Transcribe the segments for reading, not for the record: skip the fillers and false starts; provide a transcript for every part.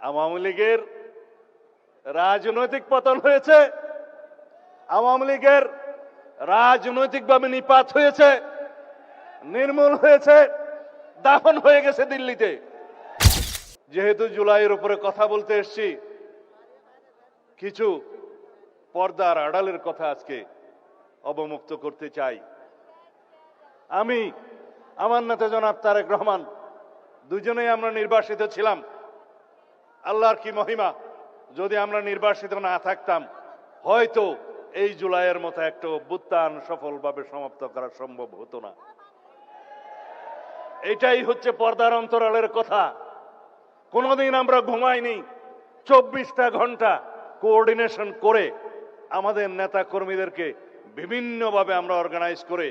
আওয়ামী লীগের রাজনৈতিক পতন হয়েছে, আওয়ামী লীগের রাজনৈতিকভাবে নিপাত হয়েছে, নির্মূল হয়েছে, দাফন হয়ে গেছে দিল্লিতে। যেহেতু জুলাইয়ের উপরে কথা বলতে এসছি, কিছু পর্দার আড়ালের কথা আজকে অবমুক্ত করতে চাই। আমি, আমার নেতা জনাব তারেক রহমান, দুজনেই আমরা নির্বাসিত ছিলাম। আল্লাহর কি মহিমা, যদি আমরা নির্বাসিত না থাকতাম, হয়তো এই জুলাইয়ের মতো একটা অভ্যুত্থান সফলভাবে সমাপ্ত করা সম্ভব হতো না। এটাই হচ্ছে পর্দার অন্তরালের কথা। কোনোদিন আমরা ঘুমাইনি। 24টা ঘন্টা কোঅর্ডিনেশন করে আমাদের নেতা কর্মীদেরকে বিভিন্নভাবে আমরা অর্গানাইজ করে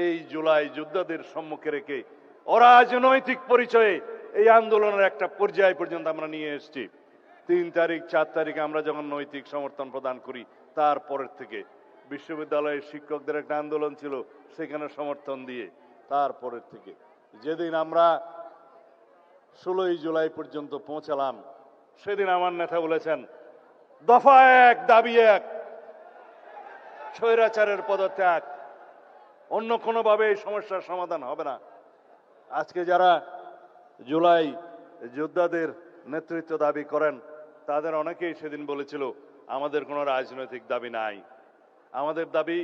এই জুলাই যোদ্ধাদের সম্মুখে রেখে অরাজনৈতিক পরিচয়ে এই আন্দোলনের একটা পর্যায় পর্যন্ত আমরা নিয়ে এসেছি। 3 তারিখ 4 তারিখে আমরা যখন নৈতিক সমর্থন প্রদান করি, তারপরের থেকে বিশ্ববিদ্যালয়ের শিক্ষকদের একটা আন্দোলন ছিল, সেখানে সমর্থন দিয়ে তারপরের থেকে যেদিন আমরা 16ই জুলাই পর্যন্ত পৌঁছালাম, সেদিন আমার নেতা বলেছেন, দফা 1 দাবি 1, স্বৈরাচারের পদত্যাগ, অন্য কোনোভাবে এই সমস্যার সমাধান হবে না। আজকে যারা জুলাই যোদ্ধাদের নেতৃত্ব দাবি করেন, তাদের অনেকেই সেদিন বলেছিল আমাদের কোনো রাজনৈতিক দাবি নাই, আমাদের দাবি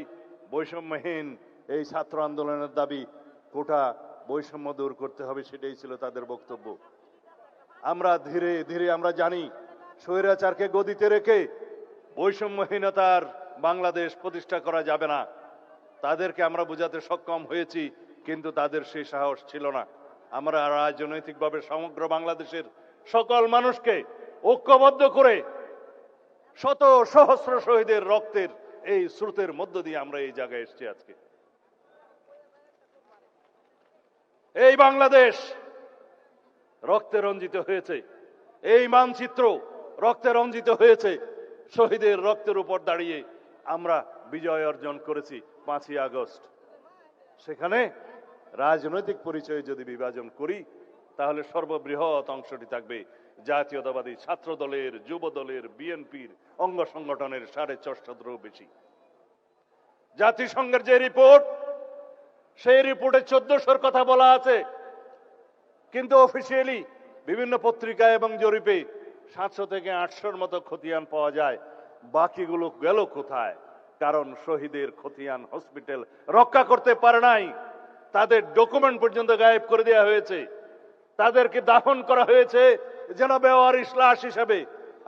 বৈষম্যহীন এই ছাত্র আন্দোলনের দাবি, কোটা বৈষম্য দূর করতে হবে, সেটাই ছিল তাদের বক্তব্য। আমরা ধীরে ধীরে আমরা জানি স্বৈরাচারকে গদিতে রেখে বৈষম্যহীনতার বাংলাদেশ প্রতিষ্ঠা করা যাবে না। তাদেরকে আমরা বোঝাতে সক্ষম হয়েছি, কিন্তু তাদের সেই সাহস ছিল না। আমরা রাজনৈতিকভাবে সমগ্র বাংলাদেশের সকল মানুষকে ঐক্যবদ্ধ করে শত সহস্র শহীদের রক্তের এই স্রোতের মধ্য দিয়ে আমরা এই জায়গায় এসেছি। আজকে এই বাংলাদেশ রক্তে রঞ্জিত হয়েছে, এই মানচিত্র রক্তে রঞ্জিত হয়েছে। শহীদের রক্তের উপর দাঁড়িয়ে আমরা বিজয় অর্জন করেছি 5ই আগস্ট। সেখানে রাজনৈতিক পরিচয়ে যদি বিভাজন করি, তাহলে সর্ববৃহৎ অংশটি থাকবে জাতীয়তাবাদী ছাত্র দলের, যুব দলের, বিএনপির অঙ্গ সংগঠনের 450-ও বেশি। জাতিসংঘের যে রিপোর্ট, সেই রিপোর্টে 1400-র কথা বলা আছে, কিন্তু অফিসিয়ালি বিভিন্ন পত্রিকা এবং জরিপে 700 থেকে 800-র মতো খতিয়ান পাওয়া যায়। বাকিগুলো গেল কোথায়? কারণ শহীদের খতিয়ান হসপিটাল রক্ষা করতে পারে নাই, তাদের ডকুমেন্ট পর্যন্ত গায়েব করে দেওয়া হয়েছে, তাদেরকে দাফন করা হয়েছে যেন বেওয়ারিশ লাশ হিসেবে।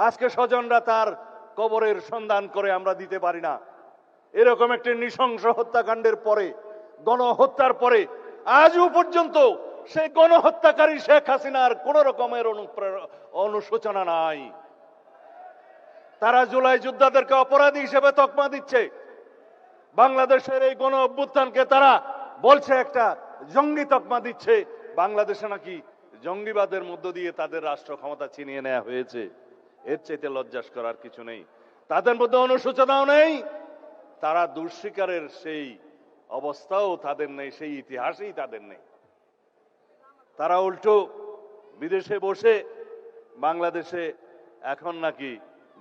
আজকে স্বজনরা তার কবরের সন্ধান করে আমরা দিতে পারি না। এরকম একটি নৃশংস হত্যাকাণ্ডের পরে, গণহত্যার পরে আজও পর্যন্ত সেই গণহত্যাকারী শেখ হাসিনার কোন রকমের অনুশোচনা নাই। তারা জুলাই যোদ্ধাদেরকে অপরাধী হিসেবে তকমা দিচ্ছে। বাংলাদেশের এই গণ অভ্যুত্থানকে তারা বলছে একটা জঙ্গি তকমা দিচ্ছে। বাংলাদেশে নাকি জঙ্গিবাদের মধ্য দিয়ে তাদের রাষ্ট্র ক্ষমতা ছিনিয়ে নেওয়া হয়েছে। এর চাইতে লজ্জাস করার কিছু নেই। তাদের মধ্যে অনুশোচনাও নেই, তারা দুঃস্বীকারের সেই অবস্থাও তাদের নেই, সেই ইতিহাসেই তাদের নেই। তারা উল্টো বিদেশে বসে বাংলাদেশে এখন নাকি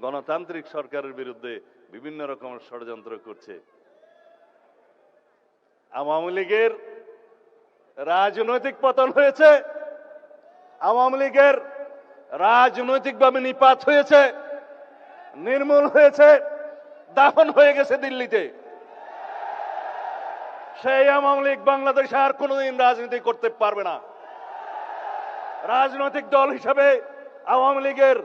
গণতান্ত্রিক সরকারের বিরুদ্ধে বিভিন্ন রকমের ষড়যন্ত্র করছে। আওয়ামী লীগের রাজনৈতিক পতন হয়েছে, আওয়ামী লীগের রাজনৈতিকভাবে নিপাত হয়েছে, নির্মূল হয়েছে, দাফন হয়ে গেছে দিল্লিতে। সেই আওয়ামী লীগ বাংলাদেশে আর কোনোদিন রাজনীতি করতে পারবে না। রাজনৈতিক দল হিসেবে আওয়ামী লীগের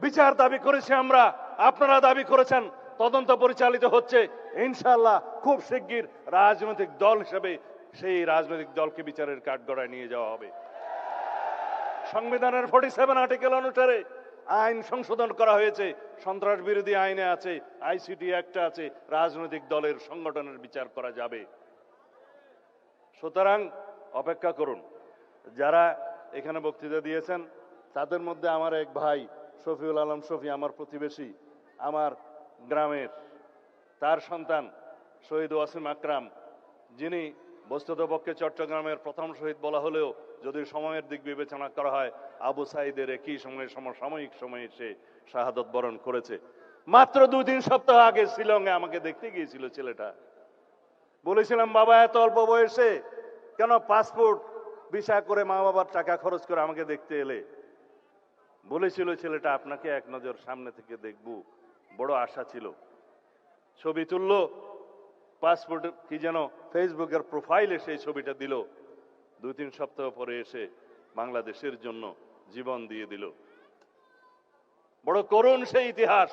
বিচার দাবি করেছি আমরা, আপনারা দাবি করেছেন, তদন্ত পরিচালিত হচ্ছে। ইনশাআল্লাহ খুব শিগগির রাজনৈতিক দল হিসেবে সেই রাজনৈতিক দলকে বিচারের কাঠগড়ায় নিয়ে যাওয়া হবে। সংবিধানের 47 আর্টিকেল অনুসারে আইন সংশোধন করা হয়েছে, সন্ত্রাস বিরোধী আইনে আছে, আইসিটি অ্যাক্টে আছে, রাজনৈতিক দলের সংগঠনের বিচার করা যাবে। সুতরাং অপেক্ষা করুন। যারা এখানে বক্তৃতা দিয়েছেন তাদের মধ্যে আমার এক ভাই শফিউল আলম শফি, আমার প্রতিবেশী, আমার গ্রামের, তার সন্তান শহীদ ওয়াসিম আকরাম, যিনি বস্তুতপক্ষে চট্টগ্রামের প্রথম শহীদ বলা হলেও যদি সময়ের দিক বিবেচনা করা হয় আবু সাইদের একই সময়ে সমসাময়িক সময়ে সে শাহাদত বরণ করেছে। মাত্র 2-3 সপ্তাহ আগে শিলংয়ে আমাকে দেখতে গিয়েছিল ছেলেটা। বলেছিলাম, বাবা এত অল্প বয়সে কেন পাসপোর্ট ভিসা করে মা বাবার টাকা খরচ করে আমাকে দেখতে এলে? বলেছিল ছেলেটা, আপনাকে এক নজর সামনে থেকে দেখব, বড় আশা ছিল। ছবি তুললো, পাসপোর্ট কি যেন ফেসবুকের প্রোফাইলে সেই ছবিটা দিল। 2-3 সপ্তাহ পরে এসে বাংলাদেশের জন্য জীবন দিয়ে দিল। বড় করুণ সেই ইতিহাস।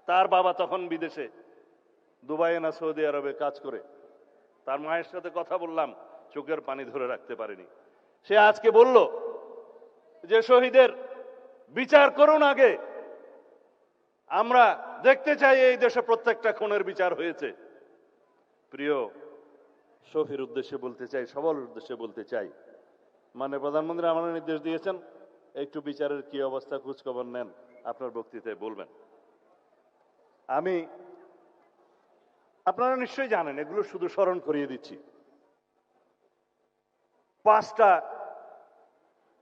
তার বাবা তখন বিদেশে, দুবাই না সৌদি আরবে কাজ করে। তার মায়ের সাথে কথা বললাম, চোখের পানি ধরে রাখতে পারিনি। সে আজকে বলল যে শহীদের বিচার করুন আগে, আমরা দেখতে চাই এই দেশে প্রত্যেকটা খুনের বিচার হয়েছে। প্রিয় শফির উদ্দেশ্যে বলতে চাই, সবার উদ্দেশ্যে বলতে চাই, মানে প্রধানমন্ত্রী আমার নির্দেশ দিয়েছেন একটু বিচারের কি অবস্থা খোঁজখবর নেন, আপনার বক্তৃতায় বলবেন। আমি আপনারা নিশ্চয়ই জানেন, এগুলো শুধু স্মরণ করিয়ে দিচ্ছি। 5টা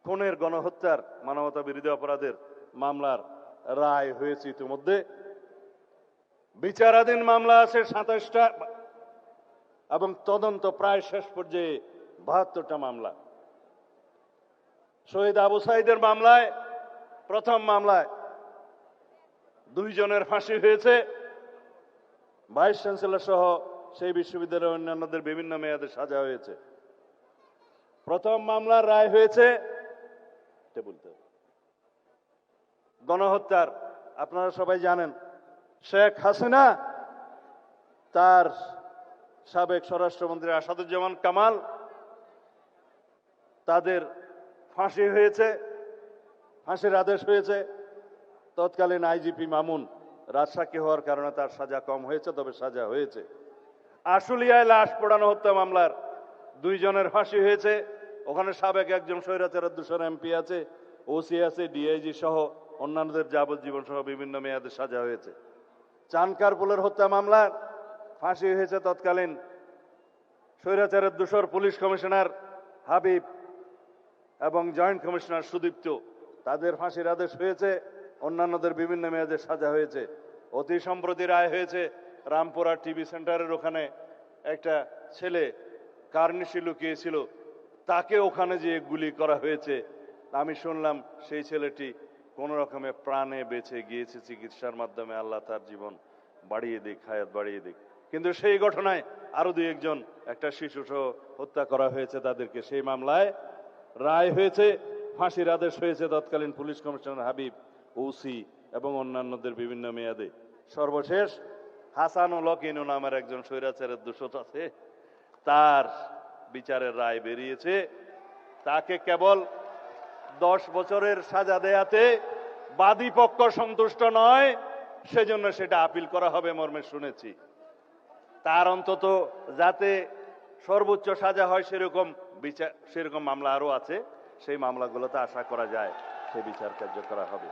খুনের, গণহত্যার, মানবতা বিরোধী অপরাধের মামলার রায় হয়েছে ইতিমধ্যে। বিচারাধীন মামলা আছে 27টা এবং তদন্ত প্রায় শেষ পর্যায়ে 72টা মামলা। শহীদ আবু সাইদের মামলায়, প্রথম মামলায় 2 জনের ফাঁসি হয়েছে। ভাইস চ্যান্সেলর সহ সেই বিশ্ববিদ্যালয়ের অন্যান্যদের বিভিন্ন মেয়াদে সাজা হয়েছে। প্রথম মামলার রায় হয়েছে গণহত্যার। আপনারা সবাই জানেন, শেখ হাসিনা, তার সাবেক স্বরাষ্ট্রমন্ত্রী আসাদুজ্জামান কামাল, তাদের ফাঁসি হয়েছে, ফাঁসির আদেশ হয়েছে। তৎকালীন আইজিপি মামুন রাজসাক্ষী হওয়ার কারণে তার সাজা কম হয়েছে, তবে সাজা হয়েছে। আশুলিয়ায় লাশ পোড়ানো হত্যা মামলার 2 জনের ফাঁসি হয়েছে। ওখানে সাবেক একজন স্বৈরাচারের দূষণ এমপি আছে, ওসি আছে, ডিআইজি সহ অন্যান্যদের যাবজ্জীবন সহ বিভিন্ন মেয়াদে সাজা হয়েছে। চানকারপুলের হত্যা মামলার ফাঁসি হয়েছে তৎকালীন স্বৈরাচারের দূষর পুলিশ কমিশনার হাবিব এবং জয়েন্ট কমিশনার সুদীপ্ত, তাদের ফাঁসির আদেশ হয়েছে। অন্যান্যদের বিভিন্ন মেয়াদে সাজা হয়েছে। অতি সম্প্রতি রায় হয়েছে রামপুরা টিভি সেন্টারের ওখানে একটা ছেলে কার্নিশি লুকিয়েছিল, তাকে ওখানে যে গুলি করা হয়েছে। আমি শুনলাম সেই ছেলেটি কোন রকমে প্রাণে বেঁচে গিয়েছে চিকিৎসার মাধ্যমে, আল্লাহ তার জীবন বাড়িয়ে দিক, হায়াত বাড়িয়ে দিক। কিন্তু সেই ঘটনায় আরো 2-1 জন, একটা শিশু সহ হত্যা করা হয়েছে তাদেরকে। সেই মামলায় রায় হয়েছে, ফাঁসির আদেশ হয়েছে তৎকালীন পুলিশ কমিশনার হাবিব, ওসি এবং অন্যান্যদের বিভিন্ন মেয়াদে। সর্বশেষ হাসানুল হক ইনু নামের একজন স্বৈরাচারের দোষর আছে, তার বিচারের রায় বেরিয়েছে। তাকে কেবল 10 বছরের সাজা দেয়াতে বাদী পক্ষ সন্তুষ্ট নয়, সেজন্য সেটা আপিল করা হবে মর্মে শুনেছি। তার অন্তত যাতে সর্বোচ্চ সাজা হয় সেরকম বিচার, সেরকম মামলা আরো আছে, সেই মামলাগুলোতে আশা করা যায় সে বিচার কার্য করা হবে।